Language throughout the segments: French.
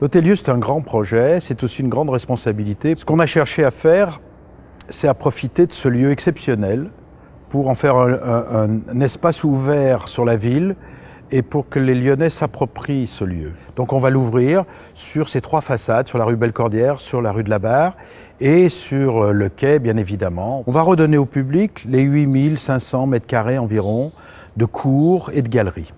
L'Hôtel-Dieu, c'est un grand projet, c'est aussi une grande responsabilité. Ce qu'on a cherché à faire, c'est à profiter de ce lieu exceptionnel pour en faire un espace ouvert sur la ville et pour que les Lyonnais s'approprient ce lieu. Donc on va l'ouvrir sur ces trois façades, sur la rue Bellecordière, sur la rue de la Barre et sur le quai, bien évidemment. On va redonner au public les 8500 mètres carrés environ de cours et de galeries.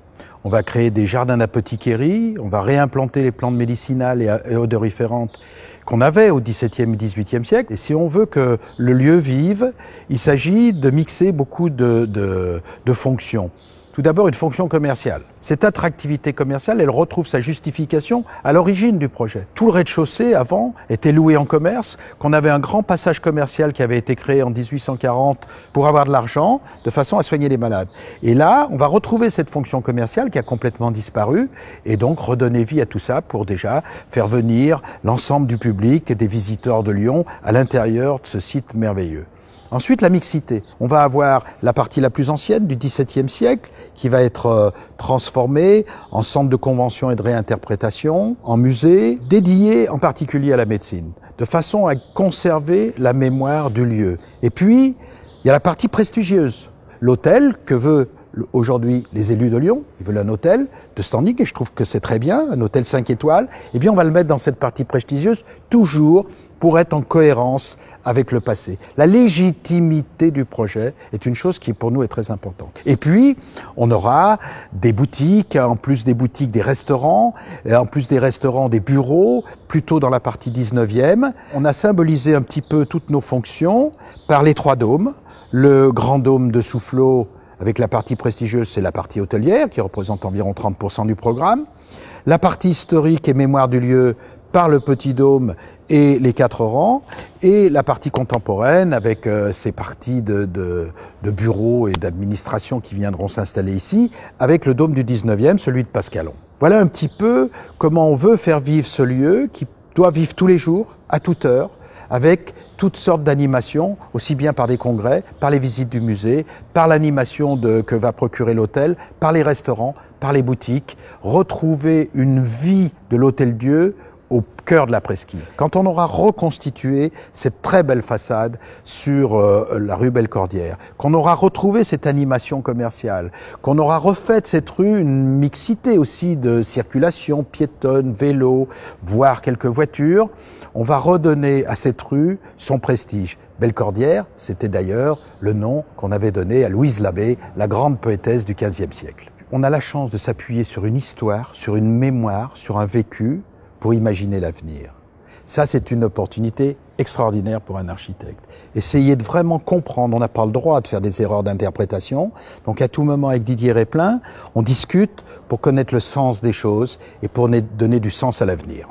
On va créer des jardins d'apothiquerie, on va réimplanter les plantes médicinales et odoriférantes qu'on avait au XVIIe et XVIIIe siècle. Et si on veut que le lieu vive, il s'agit de mixer beaucoup de fonctions. Tout d'abord, une fonction commerciale. Cette attractivité commerciale, elle retrouve sa justification à l'origine du projet. Tout le rez-de-chaussée, avant, était loué en commerce, qu'on avait un grand passage commercial qui avait été créé en 1840 pour avoir de l'argent, de façon à soigner les malades. Et là, on va retrouver cette fonction commerciale qui a complètement disparu, et donc redonner vie à tout ça pour déjà faire venir l'ensemble du public et des visiteurs de Lyon à l'intérieur de ce site merveilleux. Ensuite, la mixité. On va avoir la partie la plus ancienne du XVIIe siècle qui va être transformée en centre de convention et de réinterprétation, en musée, dédié en particulier à la médecine, de façon à conserver la mémoire du lieu. Et puis, il y a la partie prestigieuse. L'hôtel que veut aujourd'hui les élus de Lyon, ils veulent un hôtel de standing et je trouve que c'est très bien, un hôtel 5 étoiles. Eh bien, on va le mettre dans cette partie prestigieuse, toujours pour être en cohérence avec le passé. La légitimité du projet est une chose qui pour nous est très importante. Et puis, on aura des boutiques, en plus des boutiques, des restaurants, et en plus des restaurants, des bureaux, plutôt dans la partie 19e. On a symbolisé un petit peu toutes nos fonctions par les trois dômes. Le grand dôme de Soufflot, avec la partie prestigieuse, c'est la partie hôtelière, qui représente environ 30% du programme. La partie historique et mémoire du lieu par le petit dôme et les 4 rangs, et la partie contemporaine avec ces parties de bureaux et d'administration qui viendront s'installer ici, avec le dôme du 19e, celui de Pascalon. Voilà un petit peu comment on veut faire vivre ce lieu qui doit vivre tous les jours, à toute heure, avec toutes sortes d'animations, aussi bien par des congrès, par les visites du musée, par l'animation que va procurer l'hôtel, par les restaurants, par les boutiques, retrouver une vie de l'Hôtel-Dieu au cœur de la presqu'île. Quand on aura reconstitué cette très belle façade sur la rue Bellecordière, qu'on aura retrouvé cette animation commerciale, qu'on aura refait de cette rue une mixité aussi de circulation, piétonne, vélo, voire quelques voitures, on va redonner à cette rue son prestige. Bellecordière, c'était d'ailleurs le nom qu'on avait donné à Louise Labbé, la grande poétesse du XVe siècle. On a la chance de s'appuyer sur une histoire, sur une mémoire, sur un vécu, pour imaginer l'avenir. Ça, c'est une opportunité extraordinaire pour un architecte. Essayez de vraiment comprendre, on n'a pas le droit de faire des erreurs d'interprétation, donc à tout moment avec Didier Réplin, on discute pour connaître le sens des choses et pour donner du sens à l'avenir.